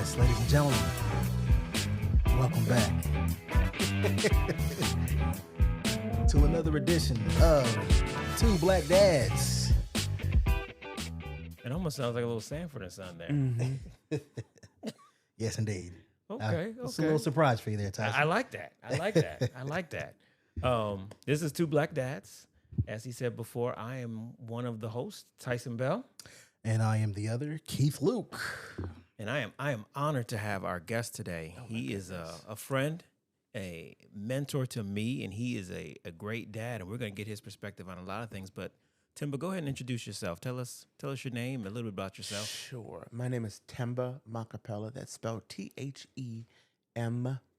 Yes, ladies and gentlemen, welcome back to another edition of Two Black Dads. It almost sounds like a little Sanford and Son there. Mm-hmm. Yes, indeed. Okay, It's a little surprise for you there, Tyson. I like that. I like that. I like that. This is Two Black Dads. As he said before, I am one of the hosts, Tyson Bell. And I am the other, Keith Luke. And I am honored to have our guest today. He is a friend, a mentor to me, and he is a great dad. And we're going to get his perspective on a lot of things. But Themba, go ahead and introduce yourself. Tell us your name, a little bit about yourself. Sure. My name is Themba Makapela. That's spelled Themba.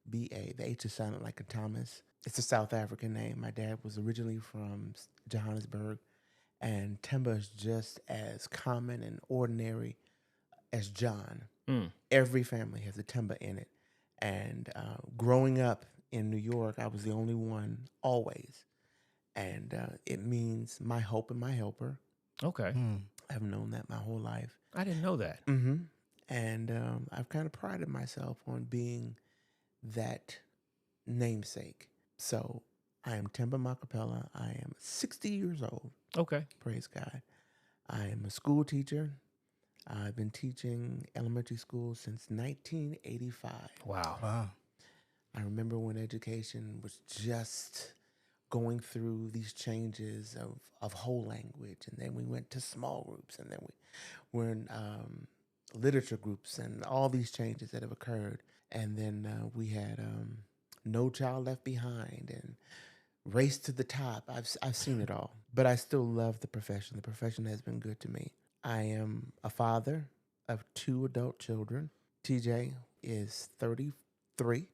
The H is sounded like a Thomas. It's a South African name. My dad was originally from Johannesburg, and Themba is just as common and ordinary as John. Every family has a Themba in it. And growing up in New York, I was the only one always. And it means my hope and my helper. Okay. I've known that my whole life. I didn't know that. Mm-hmm. And I've kind of prided myself on being that namesake. So I am Themba Makapela. I am 60 years old. Okay. Praise God. I am a school teacher. I've been teaching elementary school since 1985. Wow. I remember when education was just going through these changes of whole language, and then we went to small groups, and then we were in literature groups, and all these changes that have occurred. And then we had No Child Left Behind and Race to the Top. I've seen it all, but I still love the profession. The profession has been good to me. I am a father of 2 adult children. TJ is 33.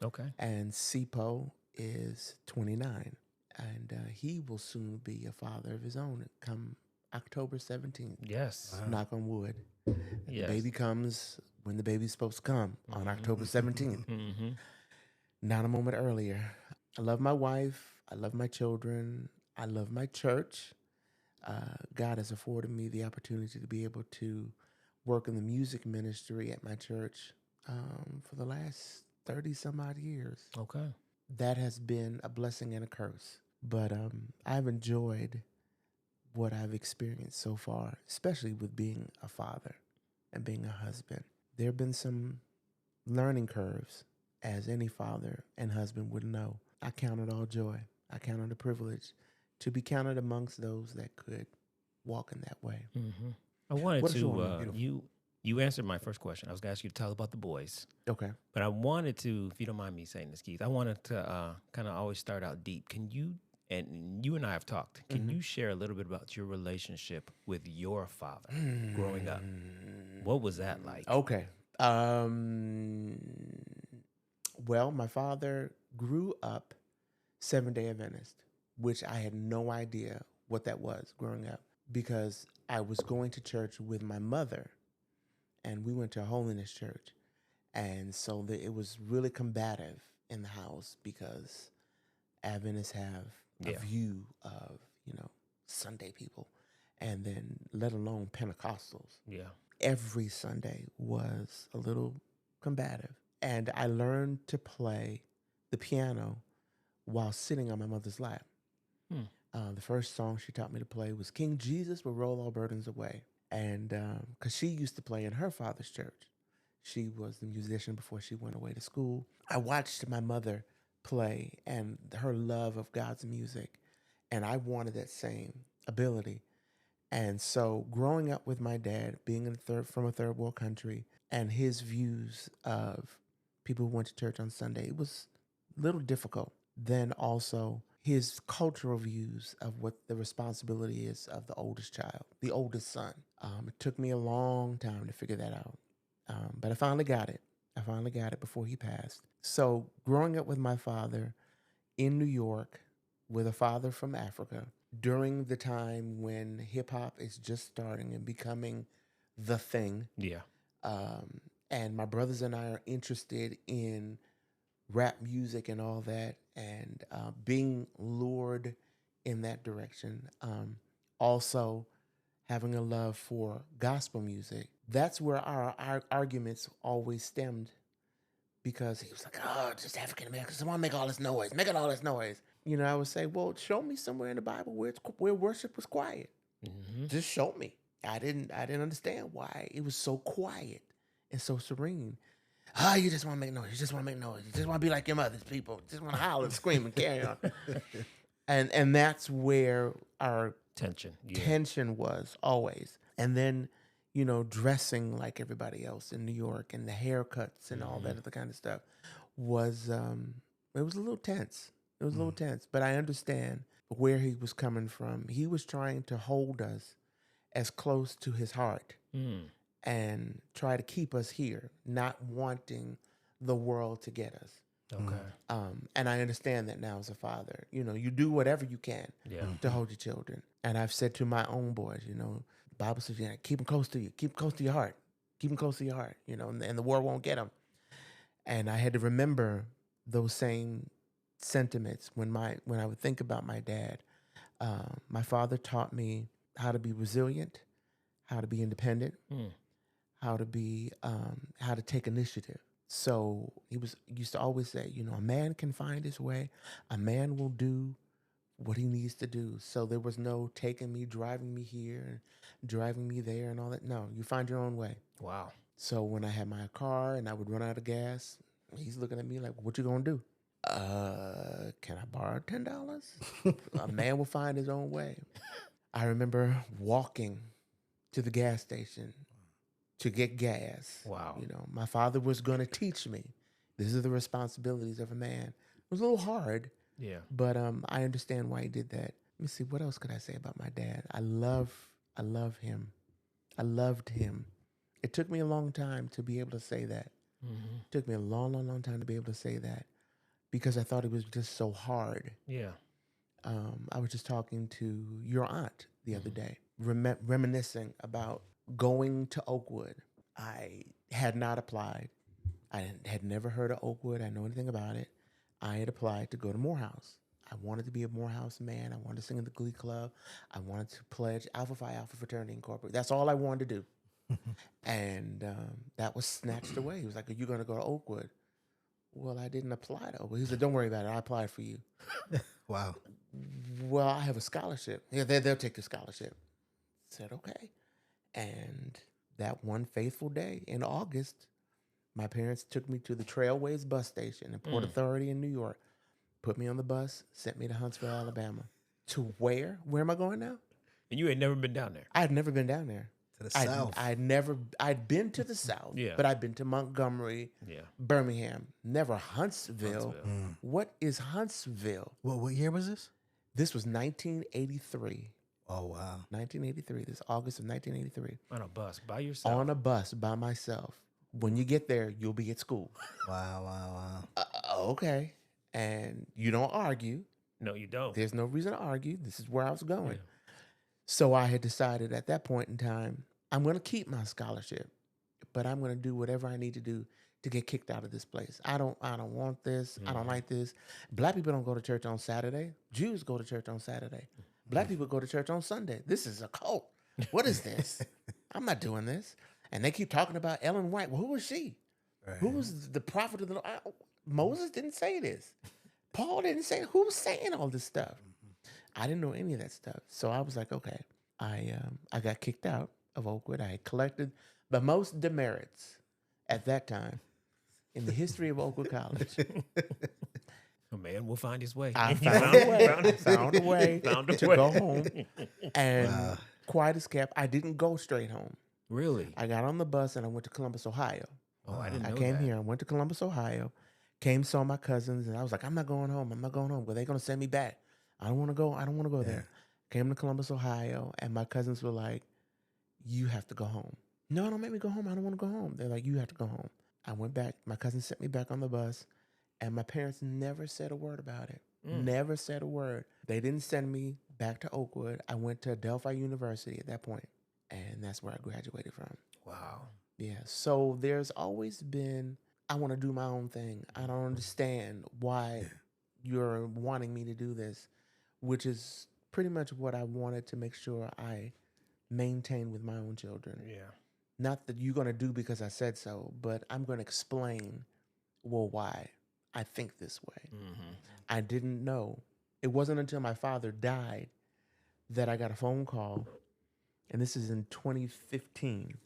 Okay. And Sipo is 29. And he will soon be a father of his own come October 17th. Yes. Knock on wood. Yes. The baby comes when the baby's supposed to come on October 17th. Mm-hmm. Not a moment earlier. I love my wife. I love my children. I love my church. God has afforded me the opportunity to be able to work in the music ministry at my church for the last 30 some odd years. Okay. That has been a blessing and a curse. But I've enjoyed what I've experienced so far, especially with being a father and being a husband. There have been some learning curves, as any father and husband would know. I count it all joy. I count it a privilege to be counted amongst those that could walk in that way. Mm-hmm. I wanted What is your to, beautiful? you answered my first question. I was going to ask you to tell about the boys. Okay. But I wanted to, if you don't mind me saying this, Keith, I wanted to kind of always start out deep. Can you, and you and I have talked, can you share a little bit about your relationship with your father growing up? What was that like? Okay. Well, my father grew up Seventh-day Adventist, which I had no idea what that was growing up, because I was going to church with my mother, and we went to a holiness church. And so it was really combative in the house, because Adventists have a view of, Sunday people, and then let alone Pentecostals. Yeah. Every Sunday was a little combative. And I learned to play the piano while sitting on my mother's lap. The first song she taught me to play was King Jesus Will Roll All Burdens Away. And because she used to play in her father's church. She was the musician before she went away to school. I watched my mother play and her love of God's music, and I wanted that same ability. And so growing up with my dad, being from a third world country, and his views of people who went to church on Sunday, it was a little difficult. Then also his cultural views of what the responsibility is of the oldest child, the oldest son. It took me a long time to figure that out. But I finally got it. I finally got it before he passed. So growing up with my father in New York with a father from Africa during the time when hip hop is just starting and becoming the thing. Yeah. And my brothers and I are interested in rap music and all that, and being lured in that direction. Also having a love for gospel music. that's where our arguments always stemmed, because he was like, oh, just African Americans, I want to make all this noise, making all this noise. You know, I would say, well, show me somewhere in the Bible where worship was quiet. Mm-hmm. Just show me. I didn't understand why it was so quiet and so serene. Oh, you just want to make noise. You just want to make noise. You just want to be like your mother's people. You just want to howl and scream and carry on. And that's where our tension was always. And then, you know, dressing like everybody else in New York and the haircuts and all that other kind of stuff was, it was a little tense. It was a little tense, but I understand where he was coming from. He was trying to hold us as close to his heart and try to keep us here, not wanting the world to get us. Okay. And I understand that now as a father. You know, you do whatever you can to hold your children. And I've said to my own boys, you know, the Bible says, keep them close to you. Keep them close to your heart. Keep them close to your heart, you know, and the world won't get them. And I had to remember those same sentiments when I would think about my dad. My father taught me how to be resilient, how to be independent, how to take initiative. So he used to always say, you know, a man can find his way. A man will do what he needs to do. So there was no taking me, driving me here, and driving me there, and all that. No, you find your own way. Wow. So when I had my car and I would run out of gas, he's looking at me like, "What you gonna do?" Can I borrow $10? A man will find his own way. I remember walking to the gas station to get gas. Wow. You know, my father was going to teach me. These are the responsibilities of a man. It was a little hard. Yeah. But I understand why he did that. Let me see, what else could I say about my dad? I love him. I loved him. It took me a long time to be able to say that. It took me a long, long, long time to be able to say that, because I thought it was just so hard. Yeah. I was just talking to your aunt the other day, reminiscing about going to Oakwood. I had not applied. I had never heard of Oakwood. I didn't know anything about it. I had applied to go to Morehouse. I wanted to be a Morehouse man. I wanted to sing in the Glee Club. I wanted to pledge Alpha Phi Alpha Fraternity Incorporated. That's all I wanted to do. And that was snatched away. He was like, "Are you going to go to Oakwood?" Well, I didn't apply to Oakwood. He said, "Don't worry about it. I applied for you." Wow. Well, I have a scholarship. Yeah, they'll take the scholarship. I said, okay. And that one faithful day in August, my parents took me to the Trailways bus station in Port Authority in New York, put me on the bus, sent me to Huntsville, Alabama. To where? Where am I going now? And you had never been down there. I had never been down there. To the South. I'd been to the South, Yeah. but I'd been to Montgomery, Birmingham, never Huntsville. What is Huntsville? What year was this? This was 1983. Oh, wow. 1983. This August of 1983. On a bus by yourself. On a bus by myself. When you get there, you'll be at school. Wow. Okay. And you don't argue. No, you don't. There's no reason to argue. This is where I was going. Yeah. So I had decided at that point in time, I'm going to keep my scholarship, but I'm going to do whatever I need to do to get kicked out of this place. I don't want this. I don't like this. Black people don't go to church on Saturday. Jews go to church on Saturday. Black people go to church on Sunday. This is a cult. What is this? I'm not doing this. And they keep talking about Ellen White. Well, who was she? Right. Who was the prophet of the Lord? Moses didn't say this. Paul didn't say it. Who was saying all this stuff? I didn't know any of that stuff. So I was like, okay. I got kicked out of Oakwood. I had collected the most demerits at that time in the history of Oakwood College. A man will find his way. I found a way Found a to way. go home. And quiet as kept, I didn't go straight home. Really? I got on the bus and I went to Columbus, Ohio. Oh, I didn't know I came that. here. I went to Columbus, Ohio. Came, saw my cousins, and I was like, I'm not going home. Well, they're going to send me back. I don't want to go there. Came to Columbus, Ohio, and my cousins were like, you have to go home. No, don't make me go home. I don't want to go home. They're like, you have to go home. I went back. My cousins sent me back on the bus, and my parents never said a word about it. Never said a word. They didn't send me back to Oakwood. I went to Delphi University at that point, and that's where I graduated from. Wow. Yeah. So there's always been, I want to do my own thing. I don't understand why you're wanting me to do this, which is pretty much what I wanted to make sure I maintain with my own children. Yeah. not that you're going to do because I said so, but I'm going to explain, well, why I think this way. Mm-hmm. I didn't know. It wasn't until my father died that I got a phone call, and this is in 2015.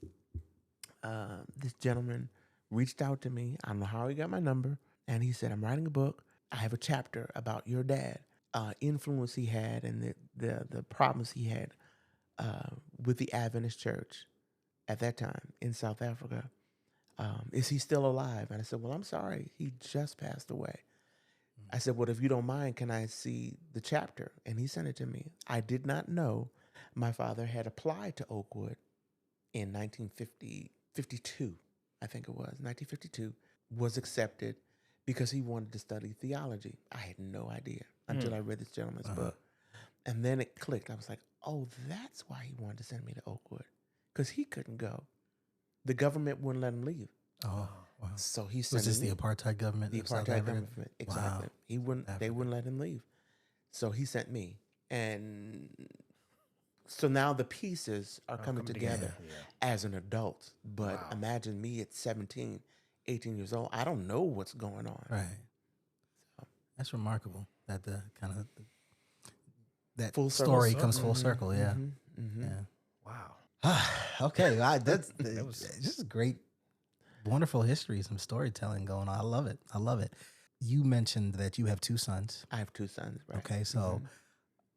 This gentleman reached out to me. I don't know how he got my number, and he said, I'm writing a book. I have a chapter about your dad, influence he had, and the problems he had with the Adventist church at that time in South Africa. Is he still alive? And I said, well, I'm sorry. He just passed away. I said, well, if you don't mind, can I see the chapter? And he sent it to me. I did not know my father had applied to Oakwood in 1952, I think it was, 1952, was accepted because he wanted to study theology. I had no idea until I read this gentleman's book. And then it clicked. I was like, oh, that's why he wanted to send me to Oakwood, because he couldn't go. The government wouldn't let him leave. Oh, wow. So he sent Was this me. the apartheid government? The of South apartheid Africa? government, exactly. Wow. He wouldn't. They Africa. wouldn't let him leave. So he sent me, and so now the pieces are coming together as an adult. But imagine me at 17, 18 years old. I don't know what's going on. Right. So. That's remarkable that the kind of that Full story circle. comes full circle. Yeah. Yeah. Wow. Okay. That's just great, wonderful history, some storytelling going on. I love it. I love it. You mentioned that you have two sons. I have two sons. Right. Okay. So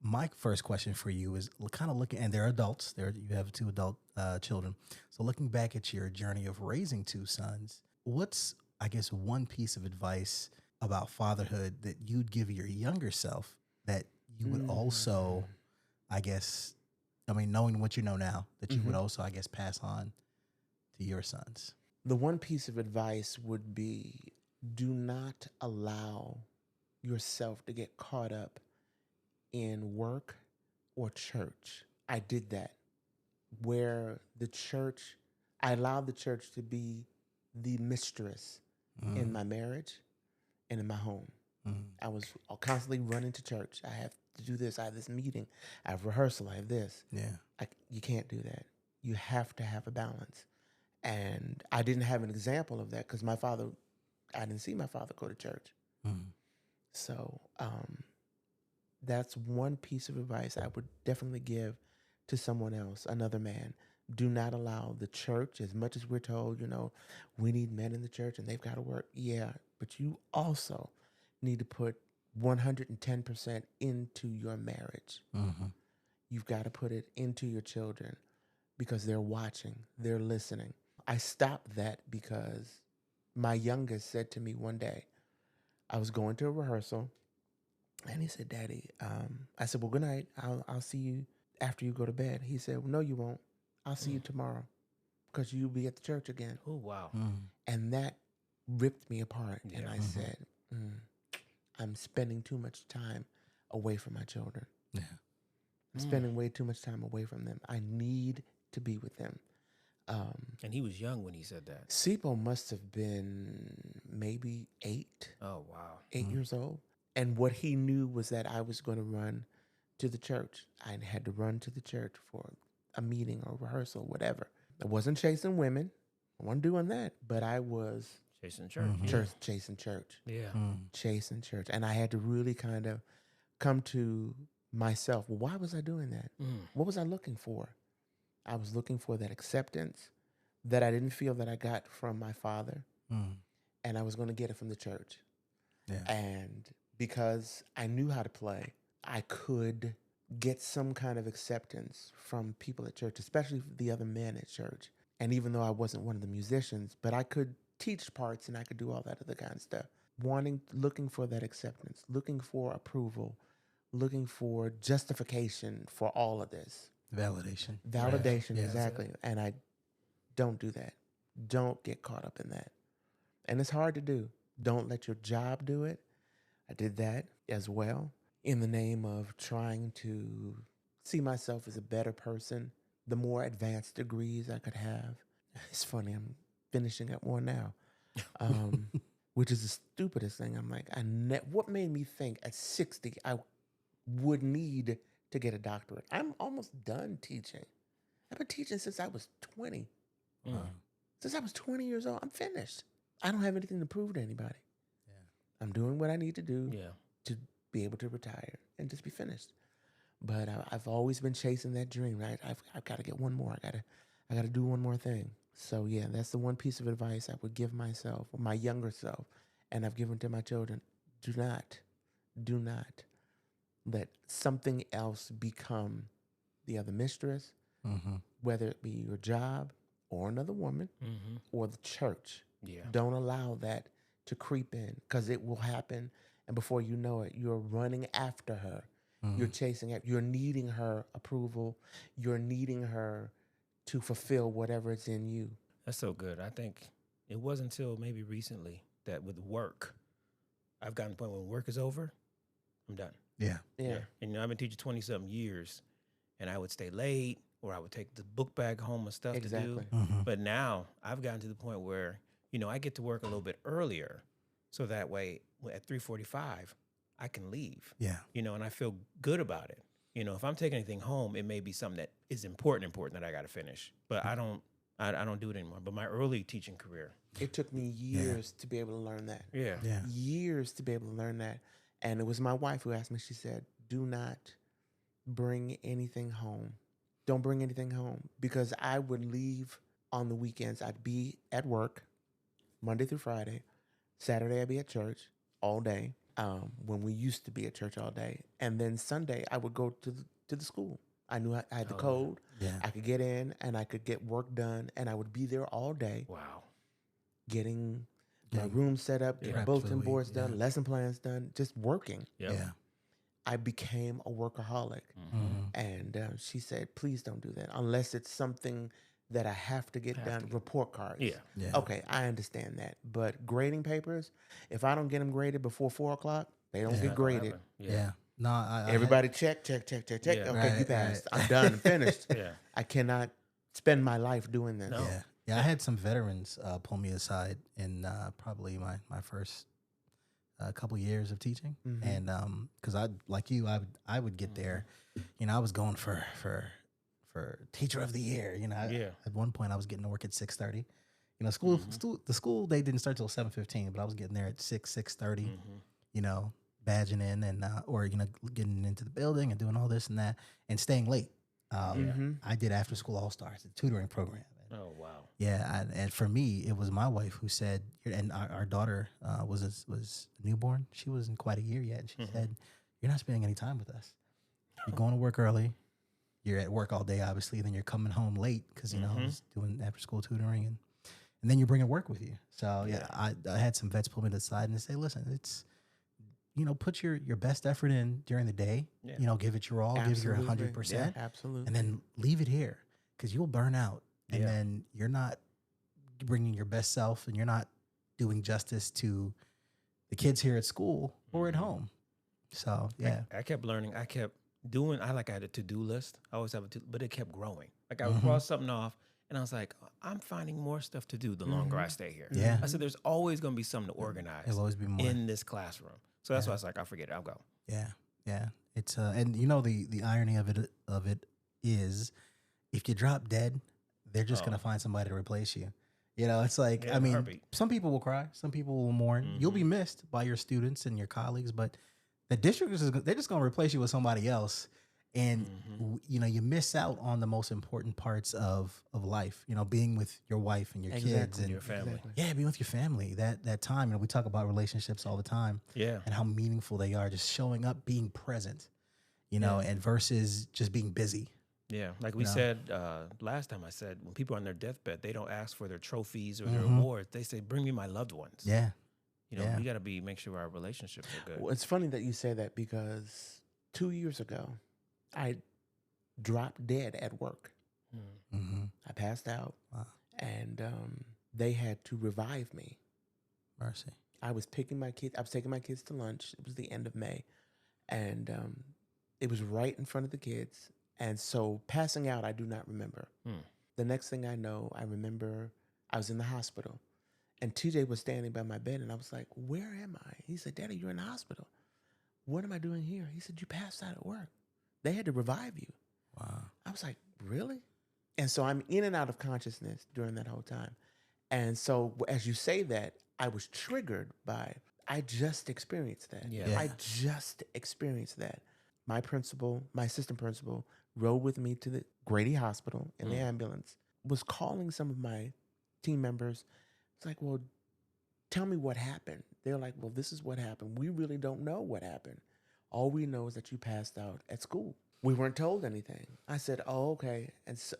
my first question for you is kind of looking, and they're adults. You have two adult children. So looking back at your journey of raising two sons, what's, I guess, one piece of advice about fatherhood that you'd give your younger self that you would also, I guess, I mean, knowing what you know now, that you would also, I guess, pass on to your sons? The one piece of advice would be, do not allow yourself to get caught up in work or church. I did that, where the church, I allowed the church to be the mistress in my marriage and in my home. I was constantly running to church. I have to do this. I have this meeting. I have rehearsal. I have this. Yeah. You can't do that. You have to have a balance. And I didn't have an example of that because I didn't see my father go to church. So that's one piece of advice I would definitely give to someone else, another man. Do not allow the church, as much as we're told, we need men in the church and they've got to work. Yeah, but you also need to put 110% into your marriage. You've got to put it into your children because they're watching, they're listening. I stopped that because my youngest said to me one day, I was going to a rehearsal, and he said, Daddy, I said, well, good night. I'll see you after you go to bed. He said, well, no, you won't. I'll see you tomorrow because you'll be at the church again. Oh, wow. And that ripped me apart. And I said, I'm spending too much time away from my children. Yeah. I'm spending way too much time away from them. I need to be with them. And he was young when he said that. Sipo must have been maybe 8. Oh, wow. 8 years old. And what he knew was that I was going to run to the church. I had to run to the church for a meeting or rehearsal, whatever. I wasn't chasing women. I wasn't doing that. But I was chasing church. Chasing church. Yeah. Chasing church. And I had to really kind of come to myself. Well, why was I doing that? What was I looking for? I was looking for that acceptance that I didn't feel that I got from my father. And I was going to get it from the church. Yeah. And because I knew how to play, I could get some kind of acceptance from people at church, especially the other men at church. And even though I wasn't one of the musicians, but I could teach parts and I could do all that other kind of stuff. Looking for that acceptance, looking for approval, looking for justification for all of this. Validation. Validation, Yeah. exactly. And I don't do that. Don't get caught up in that. And it's hard to do. Don't let your job do it. I did that as well in the name of trying to see myself as a better person. The more advanced degrees I could have. It's funny, I'm finishing up one now, which is the stupidest thing. I'm like, what made me think at 60 I would need to get a doctorate? I'm almost done teaching. I've been teaching since I was 20. Since I was 20 years old, I'm finished. I don't have anything to prove to anybody. Yeah. I'm doing what I need to do Yeah. to be able to retire and just be finished. But I've always been chasing that dream, right? I've got to get one more. I got to do one more thing. So yeah, that's the one piece of advice I would give myself, or my younger self, and I've given to my children. Do not let something else become the other mistress, whether it be your job or another woman or the church. Yeah. Don't allow that to creep in, because it will happen. And before you know it, you're running after her. You're chasing it. You're needing her approval. You're needing her to fulfill whatever is in you. That's so good. I think it wasn't until maybe recently that with work, I've gotten to the point when work is over, I'm done. Yeah. Yeah. And I've been teaching 20-something years, and I would stay late, or I would take the book bag home and stuff to do. But now I've gotten to the point where, I get to work a little bit earlier, so that way at 3:45, I can leave. Yeah. And I feel good about it. If I'm taking anything home, it may be something that is important that I got to finish. But I don't do it anymore. But my early teaching career, It took me years to be able to learn that. yeah. Years to be able to learn that. And it was my wife who asked me, she said, do not bring anything home. Don't bring anything home. Because I would leave on the weekends. I'd be at work Monday through Friday. Saturday, I'd be at church all day. When we used to be at church all day. And then Sunday, I would go to the school. I knew I had the code. Yeah. I could get in and I could get work done. And I would be there all day Wow. getting my room set up, getting Prepped for the bulletin week, boards done, lesson plans done, just working. Yep. Yeah. I became a workaholic. And she said, please don't do that unless it's something that I have to get done. Report cards. Yeah. Okay, I understand that. But grading papers, if I don't get them graded before 4 o'clock, they don't get graded. Yeah. No, I Everybody check. Yeah. Okay, Right, you passed. right. I'm done, finished. Yeah. I cannot spend my life doing this. No. Yeah. Yeah, I had some veterans pull me aside in probably my first couple years of teaching, and because I, like you, I would get there, I was going for teacher of the year, At one point I was getting to work at 6:30. The school day didn't start till 7:15, but I was getting there at 6:30. Badging in and or getting into the building and doing all this and that and staying late. I did after school all stars, the tutoring program. Oh, wow. Yeah, and for me, it was my wife who said, and our daughter was newborn. She wasn't quite a year yet, and she said, "You're not spending any time with us. You're going to work early. You're at work all day, obviously. Then you're coming home late because I was doing after school tutoring, and then you're bringing work with you." So yeah, I had some vets pull me to the side and say, "Listen, it's put your best effort in during the day. Yeah. Give it your all, give it your 100%, Absolutely. and then leave it here because you'll burn out." And then you're not bringing your best self, and you're not doing justice to the kids here at school or at home. So yeah, I kept learning. I kept doing. I had a to-do list. I always have but it kept growing. I would cross something off, and I was like, I'm finding more stuff to do the longer I stay here. Yeah. I said, there's always going to be something to organize. There'll always be more in this classroom. So that's why I was like, I'll forget it. I'll go. Yeah. It's and the irony of it is, if you drop dead, they're just gonna find somebody to replace you. It's like, I mean, heartbeat. some people will cry, some people will mourn. You'll be missed by your students and your colleagues, but the district they're just gonna replace you with somebody else, and you miss out on the most important parts of life. Being with your wife and your kids and your family. Yeah, being with your family. That time. We talk about relationships all the time. Yeah. And how meaningful they are. Just showing up, being present. And versus just being busy. Yeah, like we said last time, I said when people are on their deathbed, they don't ask for their trophies or their awards. They say, "Bring me my loved ones." Yeah, we got to make sure our relationships are good. Well, it's funny that you say that, because 2 years ago, I dropped dead at work. I passed out, and they had to revive me. Mercy. I was taking my kids to lunch. It was the end of May, and it was right in front of the kids. And so passing out, I do not remember. The next thing I know, I remember I was in the hospital, and TJ was standing by my bed, and I was like, "Where am I?" He said, "Daddy, you're in the hospital. What am I doing here?" He said, "You passed out at work. They had to revive you." Wow. I was like, "Really?" And so I'm in and out of consciousness during that whole time. And so as you say that, I was triggered by, I just experienced that. Yeah. Yeah. I just experienced that. My principal, my assistant principal, rode with me to the Grady Hospital in the ambulance, was calling some of my team members. It's like, well, tell me what happened. They're like, well, this is what happened. We really don't know what happened. All we know is that you passed out at school. We weren't told anything. I said, oh, okay. And so,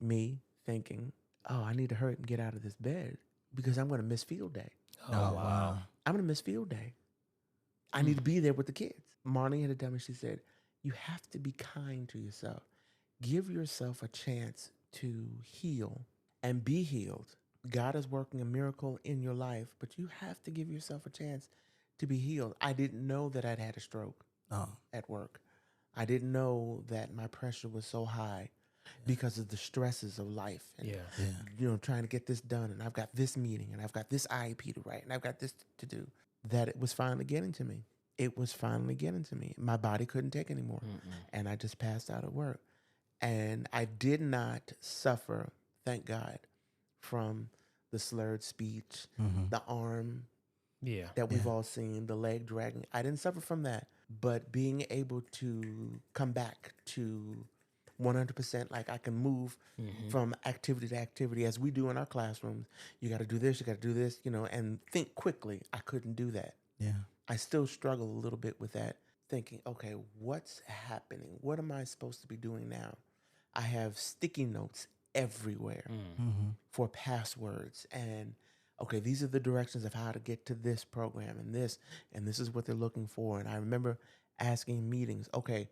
me thinking, oh, I need to hurry and get out of this bed because I'm going to miss field day. Oh, wow. I'm going to miss field day. I need to be there with the kids. Marnie had to tell me, she said, you have to be kind to yourself. Give yourself a chance to heal and be healed. God is working a miracle in your life, but you have to give yourself a chance to be healed. I didn't know that I'd had a stroke at work. I didn't know that my pressure was so high because of the stresses of life. And, you know, trying to get this done. And I've got this meeting and I've got this IEP to write and I've got this to do. That it was finally getting to me. It was finally getting to me. My body couldn't take anymore. And I just passed out at work. And I did not suffer, thank God, from the slurred speech, the arm that we've all seen, the leg dragging. I didn't suffer from that. But being able to come back to 100%, like I can move from activity to activity as we do in our classrooms. You got to do this, you got to do this, you know, and think quickly. I couldn't do that. Yeah. I still struggle a little bit with that, thinking, okay, what's happening? What am I supposed to be doing now? I have sticky notes everywhere for passwords and, okay, these are the directions of how to get to this program and this is what they're looking for. And I remember asking meetings, okay,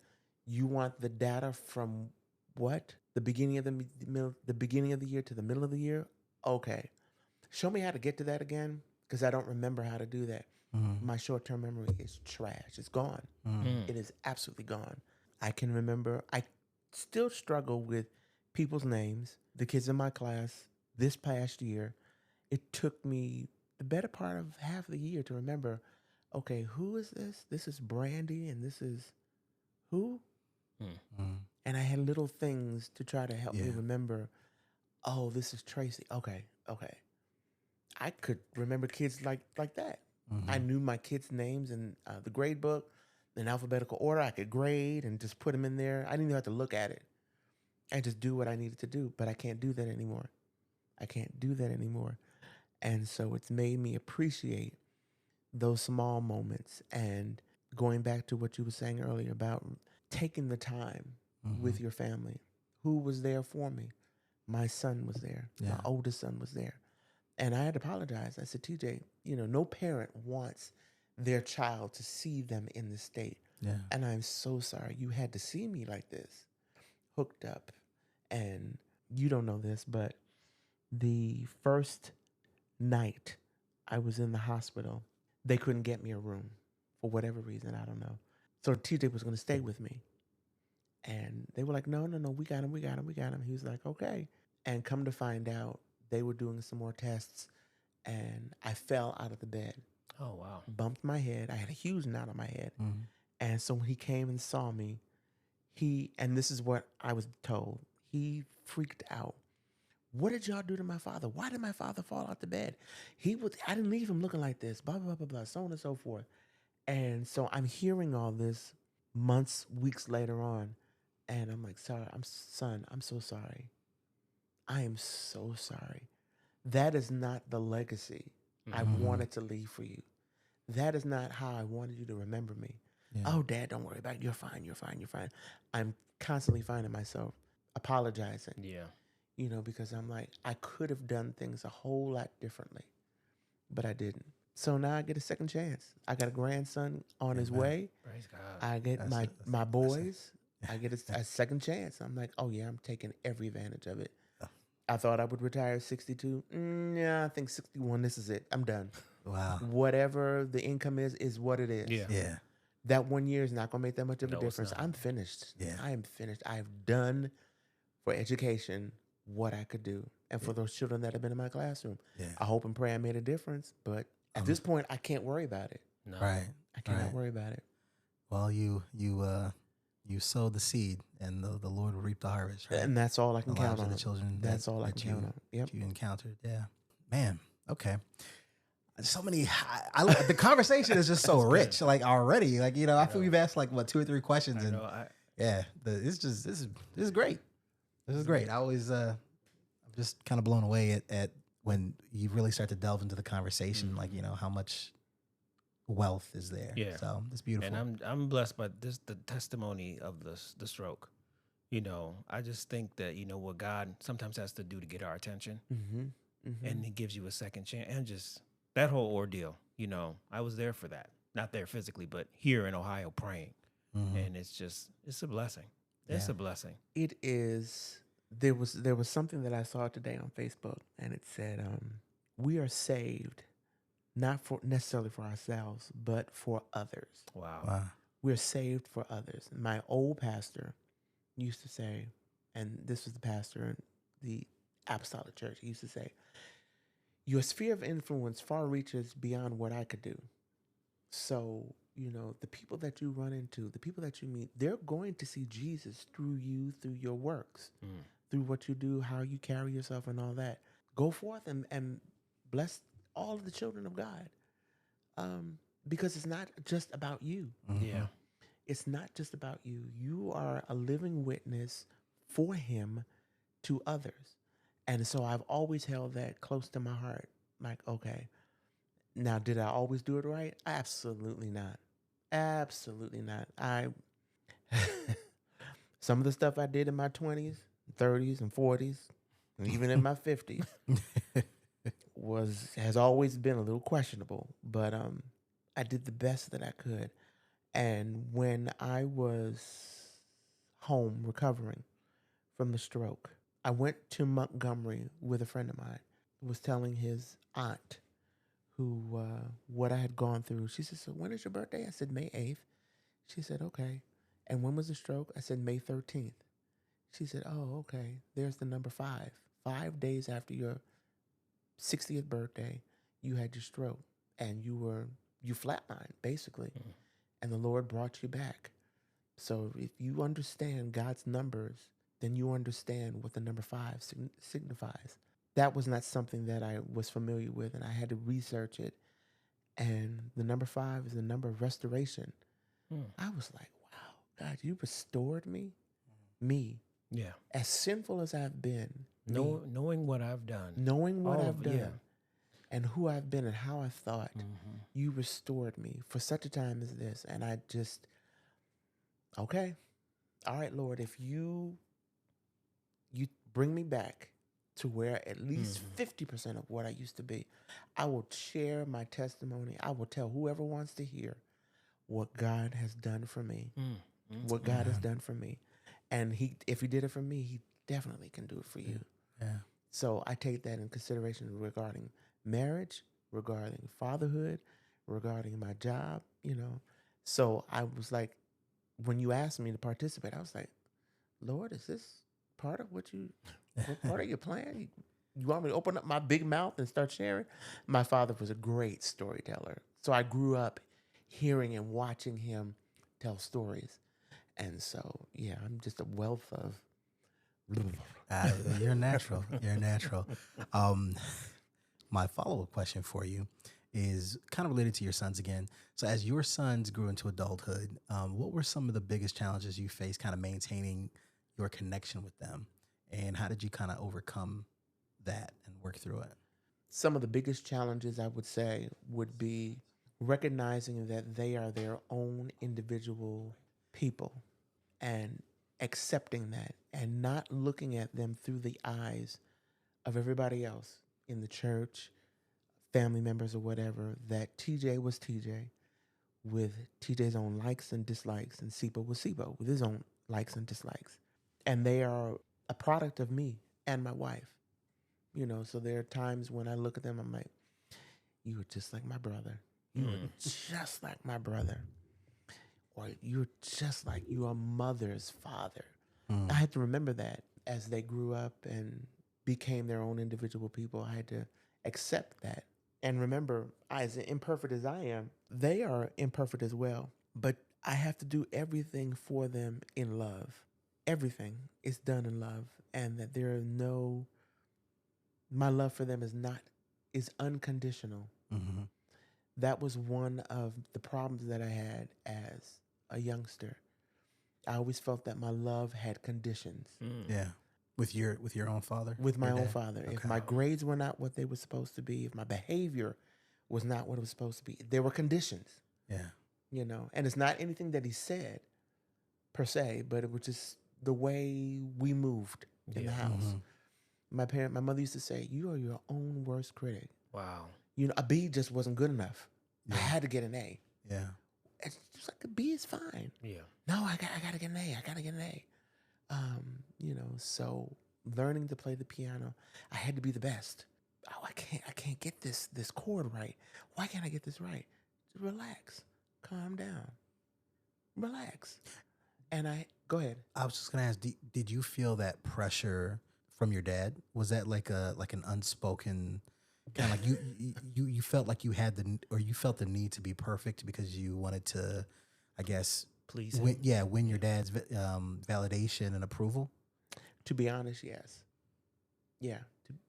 you want the data from what? The beginning of the beginning of the year to the middle of the year? Okay. Show me how to get to that again, because I don't remember how to do that. My short-term memory is trash. It's gone. It is absolutely gone. I can remember, I still struggle with people's names, the kids in my class this past year. It took me the better part of half of the year to remember, okay, who is this? This is Brandy and this is who? And I had little things to try to help me remember, oh, this is Tracy. Okay. I could remember kids like that. I knew my kids' names in the grade book in alphabetical order. I could grade and just put them in there. I didn't even have to look at it. I just do what I needed to do, but I can't do that anymore. And so it's made me appreciate those small moments and going back to what you were saying earlier about taking the time with your family. Who was there for me? My son was there. My oldest son was there. And I had to apologize. I said, TJ, you know, no parent wants their child to see them in this state. Yeah. And I'm so sorry you had to see me like this, hooked up. And you don't know this, but the first night I was in the hospital, they couldn't get me a room for whatever reason. I don't know. So TJ was going to stay with me. And they were like, no, we got him. He was like, okay. And come to find out, they were doing some more tests, and I fell out of the bed. Oh, wow. Bumped my head. I had a huge knot on my head. And so when he came and saw me, and this is what I was told, he freaked out. What did y'all do to my father? Why did my father fall out the bed? I didn't leave him looking like this, blah, blah, blah, blah, so on and so forth. And so I'm hearing all this months, weeks later on, and I'm like, son, I'm so sorry. I am so sorry. That is not the legacy I wanted to leave for you. That is not how I wanted you to remember me. Yeah. Oh, Dad, don't worry about it. You're fine. I'm constantly finding myself apologizing. Yeah. You know, because I'm like, I could have done things a whole lot differently, but I didn't. So now I get a second chance. I got a grandson on his way. Praise God. I get my boys. I get a second chance. I'm like, oh yeah, I'm taking every advantage of it. I thought I would retire at 62. Yeah, I think 61, this is it. I'm done. Wow. Whatever the income is what it is. Yeah. That 1 year is not going to make that much of a difference. not. I'm finished. Yeah. I am finished. I've done for education what I could do. And for those children that have been in my classroom. Yeah. I hope and pray I made a difference. But at this point, I can't worry about it. No. Right. I cannot worry about it. Well, you You sowed the seed, and the Lord will reap the harvest, right? And that's all I The can count lives of on. the children That's all I can count on. Yep. that you encountered. Yeah, man. Okay. So many. The conversation is just so rich. Like already, like I feel we've asked like what 2 or 3 questions, and yeah, it's just this is great. This is great. I always I'm just kind of blown away at when you really start to delve into the conversation, like how much wealth is there. Yeah. So it's beautiful. And I'm blessed by the testimony of the stroke. I just think that what God sometimes has to do to get our attention, and He gives you a second chance, and just that whole ordeal. I was there for that, not there physically, but here in Ohio praying, and it's a blessing. It's a blessing. It is. There was something that I saw today on Facebook, and it said, "We are saved, not for necessarily for ourselves, but for others." Wow. We're saved for others. My old pastor used to say, and this was the pastor in the Apostolic Church. He used to say, "Your sphere of influence far reaches beyond what I could do." So, the people that you run into, the people that you meet, they're going to see Jesus through you, through your works, through what you do, how you carry yourself, and all that. Go forth and bless all of the children of God, because it's not just about you. Yeah. It's not just about you. You are a living witness for Him to others. And so I've always held that close to my heart. Like, okay, now did I always do it right? Absolutely not. Absolutely not. Some of the stuff I did in my 20s, 30s, and 40s, and even in my 50s has always been a little questionable. But I did the best that I could. And when I was home recovering from the stroke, I went to Montgomery with a friend of mine. Was telling his aunt what I had gone through. She said, "So when is your birthday?" I said, "May 8th. She said, "Okay." "And when was the stroke?" I said, "May 13th. She said, "Oh, okay. There's the number 5. 5 days after your 60th birthday, you had your stroke, and you flatlined, basically. And the Lord brought you back." So if you understand God's numbers, then you understand what the number 5 signifies. That was not something that I was familiar with, and I had to research it. And the number 5 is the number of restoration. I was like, wow, God, you restored me. Yeah. As sinful as I've been. Knowing what I've done. Knowing what I've done. And who I've been and how I've thought. You restored me for such a time as this. And I just, okay. All right, Lord, if you bring me back to where at least 50% of what I used to be, I will share my testimony. I will tell whoever wants to hear what God has done for me. What God has done for me. And if He did it for me, He definitely can do it for you. Yeah. So I take that in consideration regarding marriage, regarding fatherhood, regarding my job, So I was like, when you asked me to participate, I was like, Lord, is this part of what part of your plan? You want me to open up my big mouth and start sharing? My father was a great storyteller. So I grew up hearing and watching him tell stories. And so, yeah, I'm just a wealth of. You're natural. You're natural. My follow-up question for you is kind of related to your sons again. So as your sons grew into adulthood, what were some of the biggest challenges you faced kind of maintaining your connection with them? And how did you kind of overcome that and work through it? Some of the biggest challenges, I would say, would be recognizing that they are their own individual people and accepting that and not looking at them through the eyes of everybody else in the church, family members or whatever, that TJ was TJ with TJ's own likes and dislikes, and Sipo was Sipo with his own likes and dislikes. And they are a product of me and my wife. So there are times when I look at them, I'm like, you are just like my brother. You are just like my brother. Or you're just like your mother's father. I had to remember that as they grew up and became their own individual people. I had to accept that. And remember, as imperfect as I am, they are imperfect as well. But I have to do everything for them in love. Everything is done in love, and that there are no, my love for them is unconditional. Mm-hmm. That was one of the problems that I had as a youngster. I always felt that my love had conditions Yeah. With your own father? with my Your own dad? father. If Okay. my grades were not what they were supposed to be, if my behavior was not what it was supposed to be, there were conditions, Yeah. And it's not anything that he said per se, but it was just the way we moved in the Yeah. house. Mm-hmm. My mother used to say, "You are your own worst critic." Wow. A B just wasn't good enough. I Yeah. had to get an A. Yeah. It's just like a B is fine. Yeah. No, I got to get an A. I got to get an A. So learning to play the piano, I had to be the best. Oh, I can't get this chord right. Why can't I get this right? Just relax, calm down, relax. And go ahead. I was just gonna ask, did you feel that pressure from your dad? Was that like an unspoken kind of like you felt like you had you felt the need to be perfect because you wanted to, I guess, Please. Him. win your dad's validation and approval? To be honest, yes. Yeah,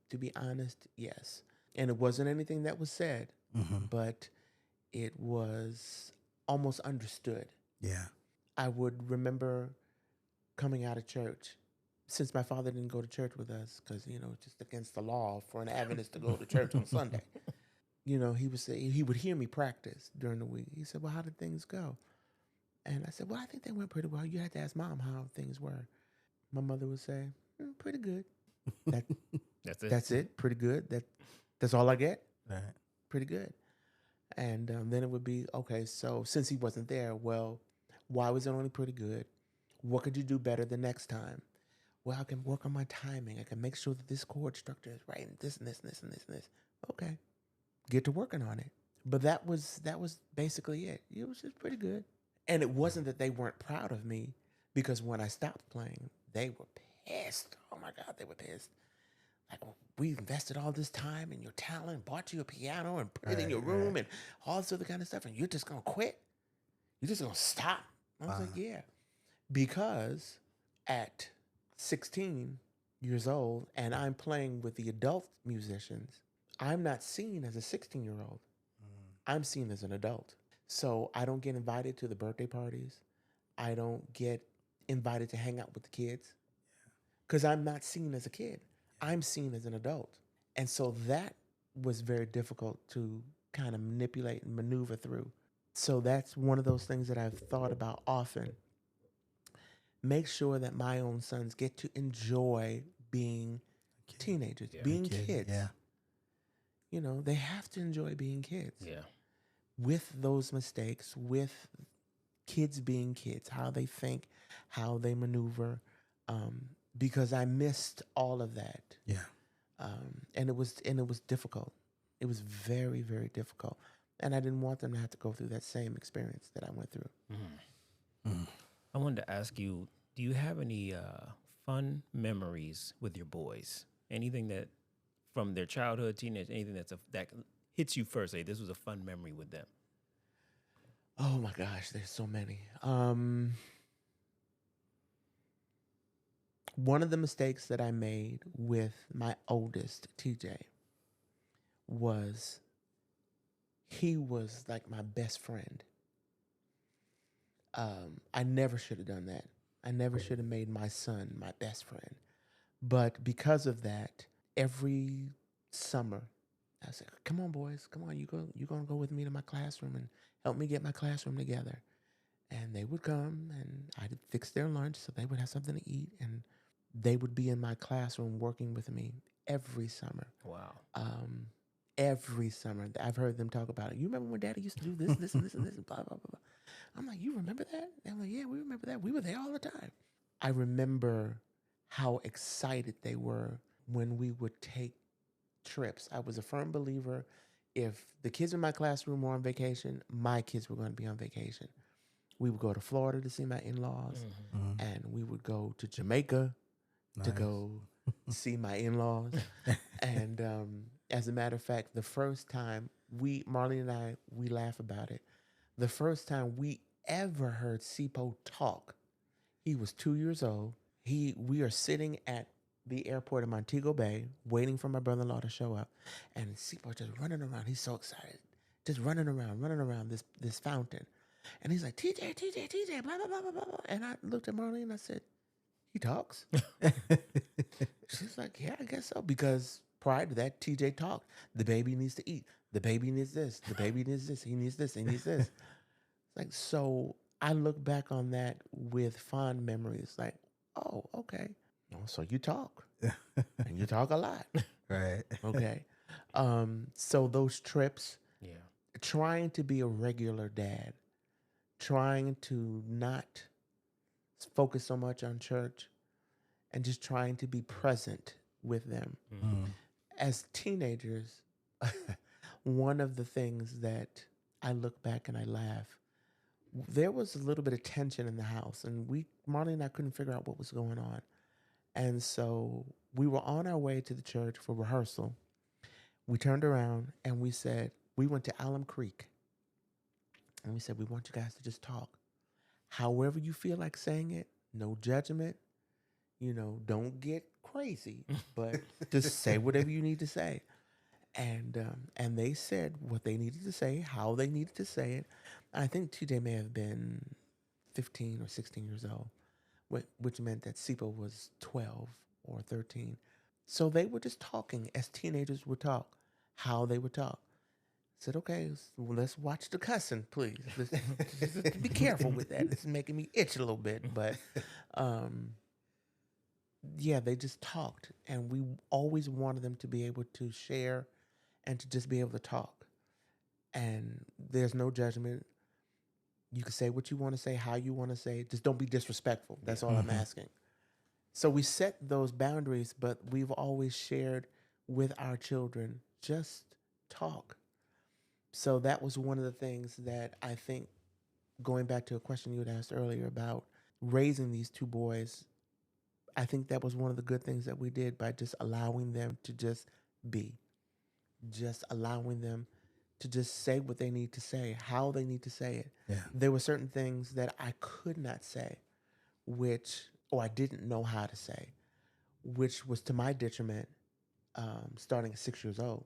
to be honest, yes. And it wasn't anything that was said, Mm-hmm. but it was almost understood. Yeah. I would remember coming out of church, since my father didn't go to church with us because it's just against the law for an Adventist to go to church on Sunday. He would say he would hear me practice during the week. He said, "Well, how did things go?" And I said, "Well, I think they went pretty well. You had to ask Mom how things were." My mother would say, "Pretty good." That That's it. That's it. Pretty good. That's all I get. Right. Pretty good. And then it would be, okay, so since he wasn't there, well, why was it only pretty good? What could you do better the next time? Well, I can work on my timing. I can make sure that this chord structure is right, and this and this and this and this and this. Okay, get to working on it. But that was basically it. It was just pretty good. And it wasn't that they weren't proud of me, because when I stopped playing, they were pissed. Oh my God, they were pissed. Like, we invested all this time in your talent, bought you a piano and put it in your room and all this other kind of stuff, and you're just gonna quit? You're just gonna stop? I was like, yeah. Because at 16 years old and I'm playing with the adult musicians, I'm not seen as a 16-year-old. I'm seen as an adult. So I don't get invited to the birthday parties. I don't get invited to hang out with the kids because I'm not seen as a kid. I'm seen as an adult. And so that was very difficult to kind of manipulate and maneuver through. So that's one of those things that I've thought about often. Make sure that my own sons get to enjoy being teenagers, being kids. Yeah. They have to enjoy being kids. Yeah. With those mistakes, with kids being kids, how they think, how they maneuver, because I missed all of that. Yeah. And it was difficult. It was very, very difficult. And I didn't want them to have to go through that same experience that I went through. I wanted to ask you, do you have any fun memories with your boys? Anything that from their childhood, teenage, anything that hits you first? Say, this was a fun memory with them. Oh my gosh, there's so many. One of the mistakes that I made with my oldest, TJ, was he was like my best friend. I never should have done that. I never should have made my son my best friend. But because of that, every summer, I said, "Come on, boys, come on, you're gonna go with me to my classroom and help me get my classroom together." And they would come, and I'd fix their lunch so they would have something to eat, and they would be in my classroom working with me every summer. Wow. Every summer. I've heard them talk about it. You remember when Daddy used to do this, this, and this, and this, and blah, blah, blah, blah. I'm like, you remember that? They're like, yeah, we remember that. We were there all the time. I remember how excited they were when we would take trips. I was a firm believer, if the kids in my classroom were on vacation, my kids were going to be on vacation. We would go to Florida to see my in-laws, and we would go to Jamaica to go see my in-laws. And as a matter of fact, the first time Marley and I, we laugh about it. The first time we ever heard Sipo talk. He was 2 years old. We are sitting at the airport in Montego Bay waiting for my brother-in-law to show up, and Sipo just running around. He's so excited, just running around this fountain, and he's like, TJ, TJ, TJ, blah blah blah blah blah. And I looked at Marlene and I said, he talks. She's like, yeah, I guess so, because prior to that, TJ talked. The baby needs to eat. The baby needs this. The baby needs this. He needs this. He needs this. It's like, so I look back on that with fond memories. Like, oh, okay. Oh, so you talk, and you talk a lot, Right. okay. So those trips, Yeah. trying to be a regular dad, trying to not focus so much on church, and just trying to be present with them. Mm. As teenagers, one of the things that I look back and I laugh, there was a little bit of tension in the house, and Marley and I couldn't figure out what was going on. And so we were on our way to the church for rehearsal. We turned around and we went to Alum Creek. And we said, we want you guys to just talk. However you feel like saying it, no judgment. Don't get crazy, but just say whatever you need to say. And they said what they needed to say, how they needed to say it. I think TJ may have been 15 or 16 years old, which meant that Sipo was 12 or 13. So they were just talking as teenagers would talk, how they would talk. I said, okay, let's watch the cussing, please. Let's be careful with that. It's making me itch a little bit. But yeah, they just talked. And we always wanted them to be able to share and to just be able to talk. And there's no judgment. You can say what you want to say, how you want to say it. Just don't be disrespectful. That's all I'm asking. So we set those boundaries, but we've always shared with our children, just talk. So that was one of the things that I think, going back to a question you had asked earlier about raising these two boys, I think that was one of the good things that we did by just allowing them to just be, just allowing them to just say what they need to say, how they need to say it. Yeah. There were certain things that I could not say, or I didn't know how to say, which was to my detriment, starting at 6 years old.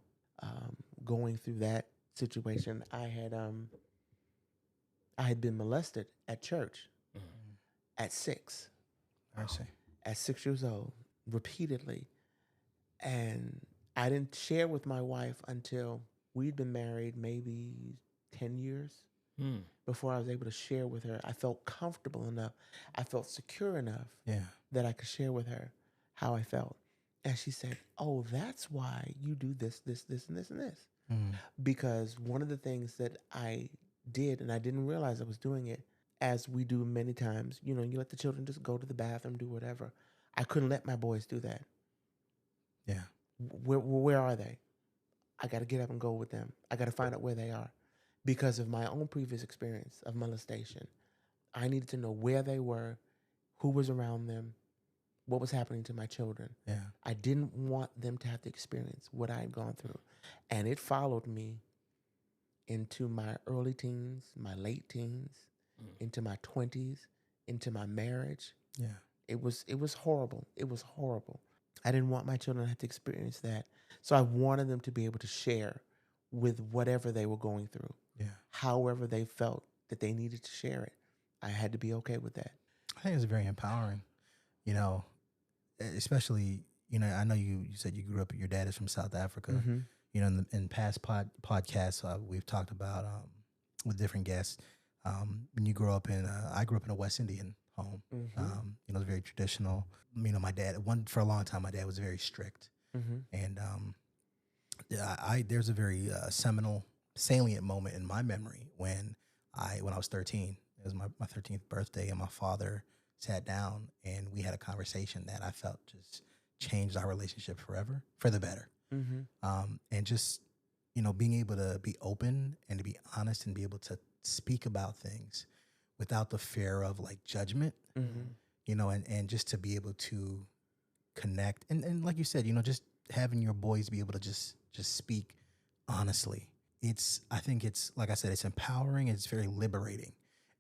Going through that situation, I had been molested at church at 6. I see. At 6 years old, repeatedly. And I didn't share with my wife until we'd been married maybe 10 years before I was able to share with her. I felt comfortable enough. I felt secure enough that I could share with her how I felt. And she said, oh, that's why you do this, this, this, and this, and this. Because one of the things that I did, and I didn't realize I was doing it, as we do many times, you let the children just go to the bathroom, do whatever. I couldn't let my boys do that. Yeah. Where are they? I got to get up and go with them. I got to find out where they are. Because of my own previous experience of molestation, I needed to know where they were, who was around them, what was happening to my children. Yeah. I didn't want them to have to experience what I had gone through. And it followed me into my early teens, my late teens, into my 20s, into my marriage. Yeah. It was horrible. It was horrible. I didn't want my children to have to experience that. So I wanted them to be able to share with whatever they were going through. Yeah. However they felt that they needed to share it. I had to be okay with that. I think it's very empowering, especially, I know you said you grew up, your dad is from South Africa. Mm-hmm. In past podcasts, we've talked about with different guests. When you grow up I grew up in a West Indian home. Mm-hmm. It was very traditional. My dad, for a long time, my dad was very strict. Mm-hmm. And there's a very salient moment in my memory when I was 13. It was my 13th birthday, and my father sat down and we had a conversation that I felt just changed our relationship forever, for the better. Mm-hmm. And just, being able to be open and to be honest and be able to speak about things without the fear of like judgment, and just to be able to connect. And like you said, just having your boys be able to just speak honestly. I think it's, like I said, it's empowering. It's very liberating.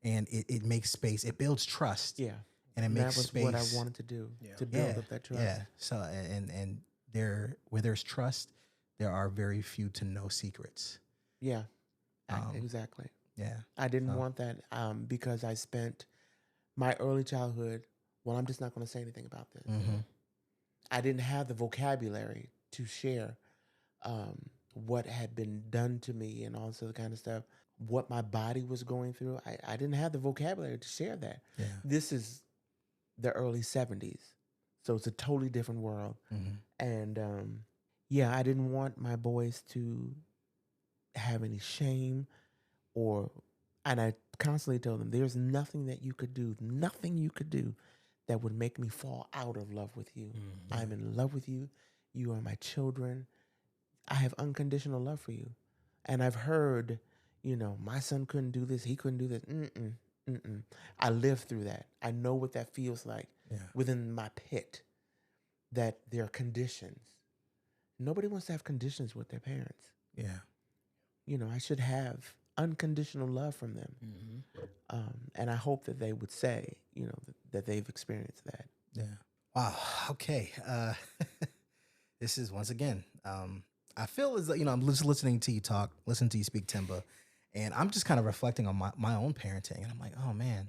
and it makes space. It builds trust. Yeah. And it And makes that was space. what I wanted to do, to build up that trust. Yeah. So and there where there's trust, there are very few to no secrets. Yeah, exactly. Yeah. I didn't want that because I spent my early childhood. Well, I'm just not going to say anything about this. Mm-hmm. I didn't have the vocabulary to share what had been done to me and all this other kind of stuff. What my body was going through. I didn't have the vocabulary to share that. Yeah. This is the early 70s. So it's a totally different world. Mm-hmm. And I didn't want my boys to have any shame and I constantly told them, there's nothing that you could do that would make me fall out of love with you. Mm-hmm. I'm in love with you. You are my children. I have unconditional love for you. And I've heard, my son couldn't do this. He couldn't do this. I lived through that. I know what that feels like within my pit, that there are conditions. Nobody wants to have conditions with their parents. Yeah. I should have unconditional love from them. Mm-hmm. And I hope that they would say, that they've experienced that. Yeah. Wow. Okay. This is once again, I feel as though, I'm just listening to you talk, listening to you speak, Themba, and I'm just kind of reflecting on my own parenting. And I'm like, oh man,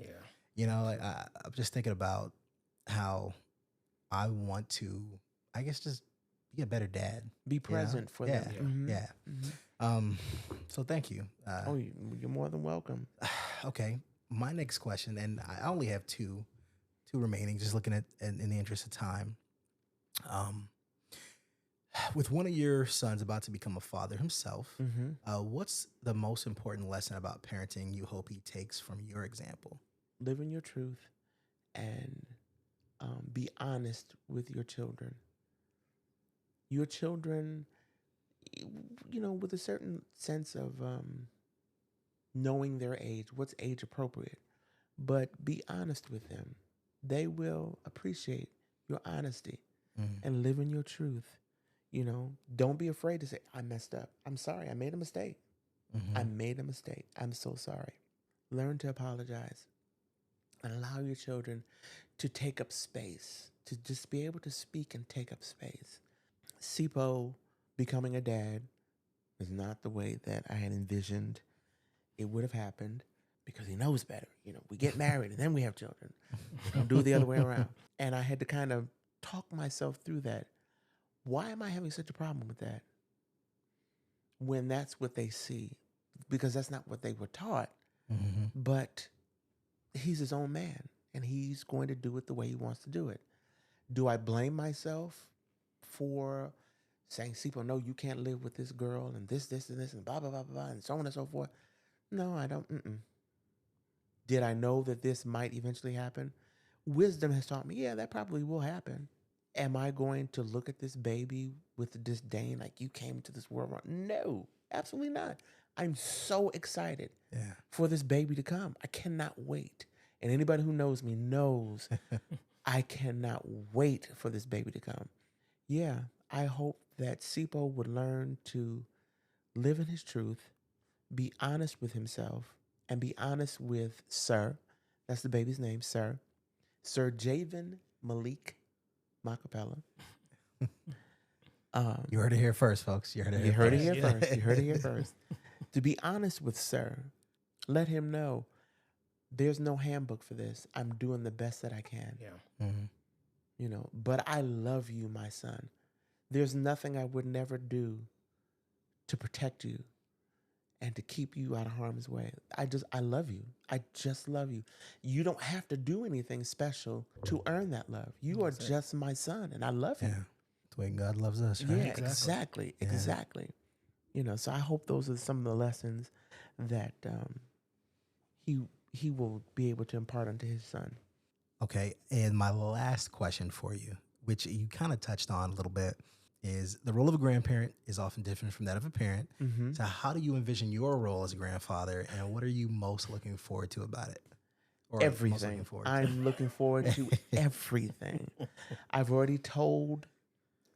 I'm just thinking about how I want to, I guess, just be a better dad. Be present for them. Mm-hmm. Yeah. Mm-hmm. So thank you. You're more than welcome. Okay. My next question, and I only have two remaining, just looking at in the interest of time. With one of your sons about to become a father himself, what's the most important lesson about parenting you hope he takes from your example? Live in your truth and be honest with your children. Your children, with a certain sense of knowing their age, what's age appropriate, but be honest with them. They will appreciate your honesty and live in your truth. Don't be afraid to say, I messed up. I'm sorry. I made a mistake. I made a mistake. I'm so sorry. Learn to apologize and allow your children to take up space, to just be able to speak and take up space. Sipo becoming a dad is not the way that I had envisioned it would have happened, because he knows better. We get married and then we have children. We don't do it the other way around. And I had to kind of talk myself through that. Why am I having such a problem with that? When that's what they see, because that's not what they were taught. But he's his own man and he's going to do it the way he wants to do it. Do I blame myself for saying, Sipo, no, you can't live with this girl and this and this and blah, blah, blah, blah, and so on and so forth? No, I don't. Did I know that this might eventually happen? Wisdom has taught me, yeah, that probably will happen. Am I going to look at this baby with disdain like you came into this world? No, absolutely not. I'm so excited for this baby to come. I cannot wait. And anybody who knows me knows I cannot wait for this baby to come. Yeah, I hope that Sipo would learn to live in his truth, be honest with himself, and be honest with Sir. That's the baby's name, Sir. Sir Javen Malik Makapela. You heard it here first, folks. You heard it here first. To be honest with Sir, let him know there's no handbook for this. I'm doing the best that I can. But I love you, my son. There's nothing I would never do to protect you and to keep you out of harm's way. I love you. I just love you. You don't have to do anything special to earn that love. You are just my son, and I love you. The way God loves us, right? Yeah, exactly. So I hope those are some of the lessons that he will be able to impart onto his son. Okay, and my last question for you, which you kind of touched on a little bit, is the role of a grandparent is often different from that of a parent. So how do you envision your role as a grandfather, and what are you most looking forward to about it? Or everything. I'm looking forward to everything. I've already told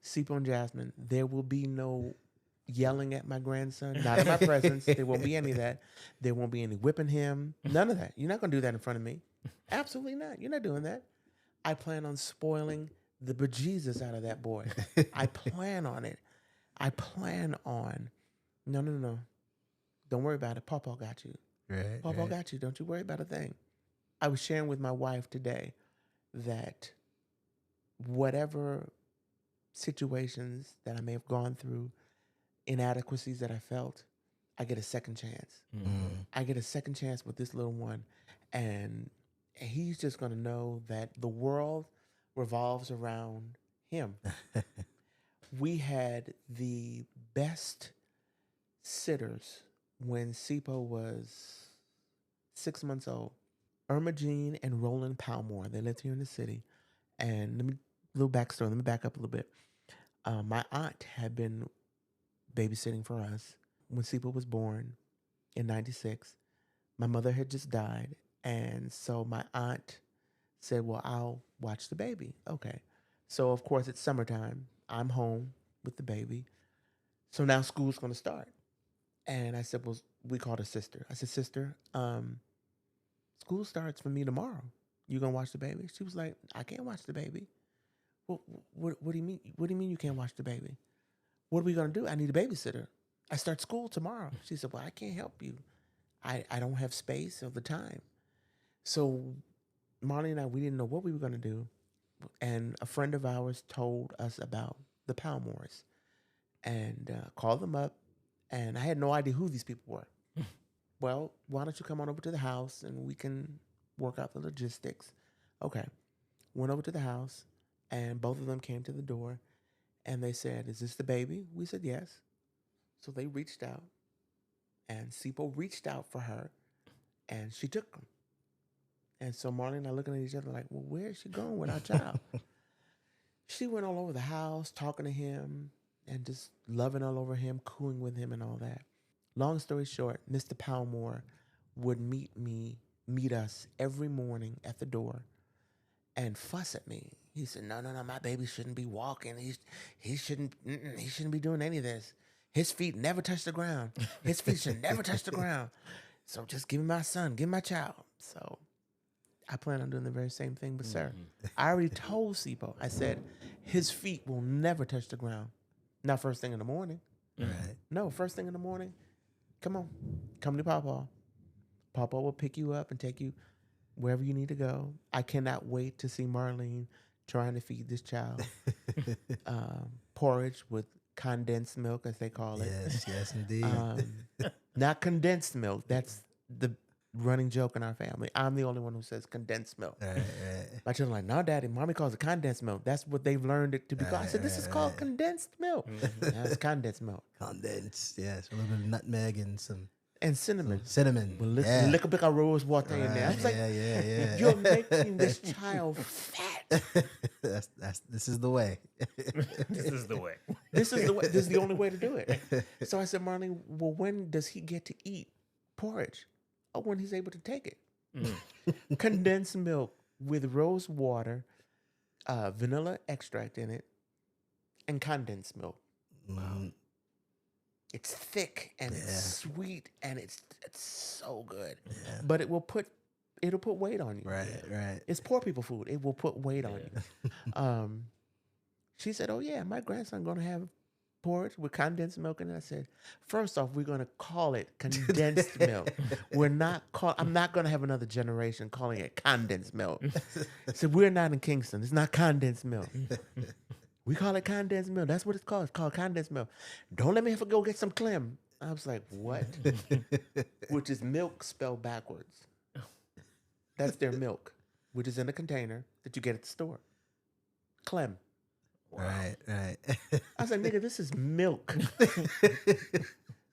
Sipo and Jasmine there will be no yelling at my grandson. Not in my presence. There won't be any of that. There won't be any whipping him. None of that. You're not going to do that in front of me. Absolutely not. You're not doing that. I plan on spoiling the bejesus out of that boy. I plan on it. I plan on. No. Don't worry about it. Pawpaw got you. Right. Pawpaw got you. Don't you worry about a thing. I was sharing with my wife today that whatever situations that I may have gone through, inadequacies that I felt, I get a second chance. I get a second chance with this little one. And he's just going to know that the world revolves around him. We had the best sitters when Sipo was 6 months old. Irma Jean and Roland Palmore. They lived here in the city. And little backstory. Let me back up a little bit. My aunt had been babysitting for us when Sipo was born in 96. My mother had just died. And so my aunt said, well, I'll watch the baby. Okay. So, of course, it's summertime. I'm home with the baby. So now school's going to start. And I said, well, we called her sister. I said, sister, school starts for me tomorrow. You going to watch the baby? She was like, I can't watch the baby. Well, what do you mean? What do you mean you can't watch the baby? What are we going to do? I need a babysitter. I start school tomorrow. She said, well, I can't help you. I don't have space or the time. So Marley and I, we didn't know what we were going to do. And a friend of ours told us about the Palmores and called them up. And I had no idea who these people were. Well, why don't you come on over to the house and we can work out the logistics. Okay. Went over to the house and both of them came to the door and they said, is this the baby? We said, yes. So they reached out and Sipo reached out for her and she took him. And so Marley and I looking at each other like, well, where is she going with our child? She went all over the house talking to him and just loving all over him, cooing with him and all that. Long story short, Mr. Palmore would meet us every morning at the door and fuss at me. He said, no, my baby shouldn't be walking. He shouldn't be doing any of this. His feet never touch the ground. His feet should never touch the ground. So just give me my son, give me my child. So I plan on doing the very same thing, but sir, I already told Sipo, I said, his feet will never touch the ground. Not first thing in the morning. Right. No, first thing in the morning, come on, come to Pawpaw. Pawpaw will pick you up and take you wherever you need to go. I cannot wait to see Marlene trying to feed this child porridge with condensed milk, as they call it. Yes, indeed. Not condensed milk. That's the running joke in our family. I'm the only one who says condensed milk. Right. My children are like, no, Daddy, Mommy calls it condensed milk. That's what they've learned it to be called. I said, this is called condensed milk. No, it's condensed milk. Condensed, yes. A little bit of nutmeg and some cinnamon. Cinnamon. With a little bit of rose water in there. I was like, yeah. you're making this child fat. This is the way. This is the way. This is the way. This is the only way to do it. So I said, Marlene, well, when does he get to eat porridge? Oh, when he's able to take it. Condensed milk with rose water, vanilla extract in it, and condensed milk. Wow. It's thick and it's sweet and it's so good. Yeah. But it'll put weight on you. Right. It's poor people food. It will put weight on you. She said, oh yeah, my grandson gonna have porridge with condensed milk in it. I said, first off, we're gonna call it condensed milk. I'm not gonna have another generation calling it condensed milk. I said, we're not in Kingston. It's not condensed milk. We call it condensed milk. That's what it's called. It's called condensed milk. Don't let me have to go get some Clem. I was like, what? Which is milk spelled backwards. That's their milk, which is in a container that you get at the store. Clem. Wow. Right. I was like, nigga, this is milk.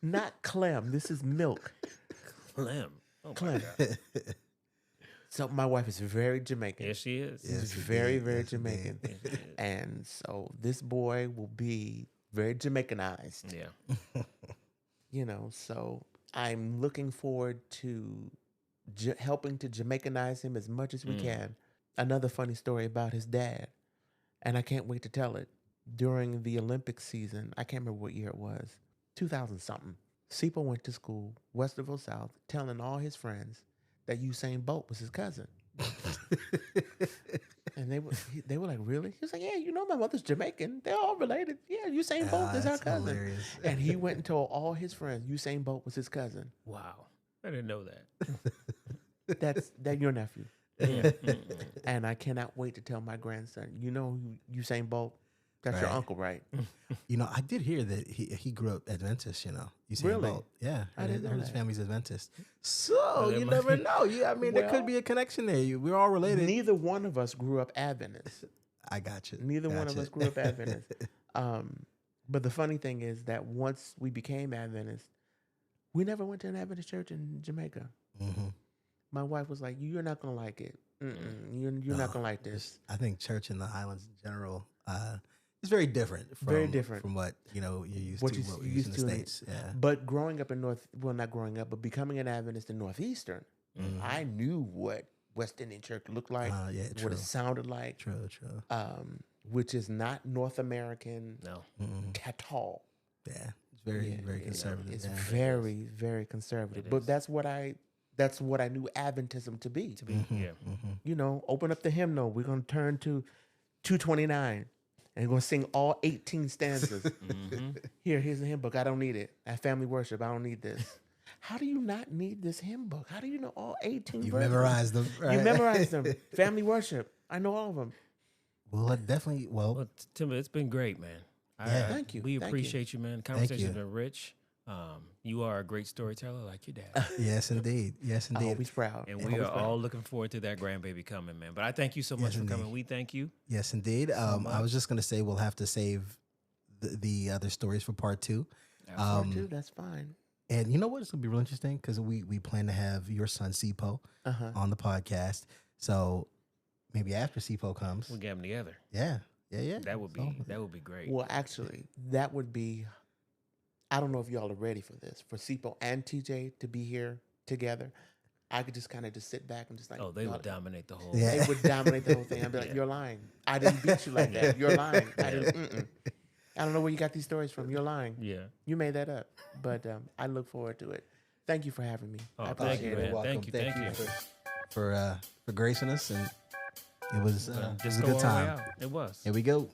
Not Clem. This is milk. Clem. Oh Clem. my God. So my wife is very Jamaican. Yes, she is. She's Yes, very, very indeed. Jamaican. Yes, she is. And so this boy will be very Jamaicanized. Yeah. You know, so I'm looking forward to helping to Jamaicanize him as much as we can. Another funny story about his dad, and I can't wait to tell it. During the Olympic season, I can't remember what year it was, 2000 something. Sipo went to school, Westerville South, telling all his friends that Usain Bolt was his cousin. And they were like, really? He was like, yeah, you know, my mother's Jamaican. They're all related. Yeah, Usain Bolt is our cousin. Hilarious. And he went and told all his friends Usain Bolt was his cousin. Wow. I didn't know that. That's your nephew. Yeah. And I cannot wait to tell my grandson, you know who Usain Bolt? That's your Right. uncle, right? You know, I did hear that he grew up Adventist. You know, Usain Really? Bolt. Yeah, I didn't know heard his that. family's Adventist. So Well, that you might never be- know. I mean, there Well, could be a connection there. We're all related. Neither one of us grew up Adventist. I got you. Neither one of Gotcha. us grew up Adventist. But the funny thing is that once we became Adventist, we never went to an Adventist church in Jamaica. Mhm. My wife was like, "You're not gonna like it. You're not gonna like this." I think church in the islands in general is very different. Very different. from what you're used What to. you're What we're used in the used to. states. Yeah. But growing up in not growing up, but becoming an Adventist in Northeastern, I knew what West Indian church looked like, Yeah. what True. it sounded like, True. True. which is not North American No. at all. Yeah. It's very conservative. It's yeah. very, very conservative. It But is. that's what I knew Adventism to be. Yeah. You know, open up the hymnal. We're gonna turn to 229 and we're gonna sing all 18 stanzas. Here's the hymn book. I don't need it. At family worship, I don't need this. How do you not need this hymn book? How do you know all 18 You verses? memorized them. Right? You memorized them. Family worship. I know all of them. Well, definitely. Well, Well, Timba, it's been great, man. Yeah. Thank you. We Thank you. appreciate you, man. The Thank conversation's you. been rich. You are a great storyteller like your dad. yes, indeed. Yes, indeed. Always proud. And Always we are proud. all looking forward to that grandbaby coming, man. But I thank you so much Yes, for indeed. coming. We thank you. Yes, indeed. I was just going to say we'll have to save the other stories for part 2. Part two, that's fine. And you know what? It's going to be real interesting because we plan to have your son, Sipo, on the podcast. So maybe after Sipo comes. We'll get them together. Yeah. That would be great. Well, actually, that would be. I don't know if y'all are ready for this. For Sipo and TJ to be here together, I could just kind of just sit back and just like. Oh, they y'all- would dominate the whole. Yeah. They would dominate the whole thing. I'd be like, "You're lying. I didn't beat you like that. You're lying. I didn't. I don't know where you got these stories from. You're lying. Yeah. You made that up." But I look forward to it. Thank you for having me. Oh, I thank you, appreciate it. man. Thank you. Thank you. for gracing us, and it was a Just good go all the way time. out. It was. Here we go.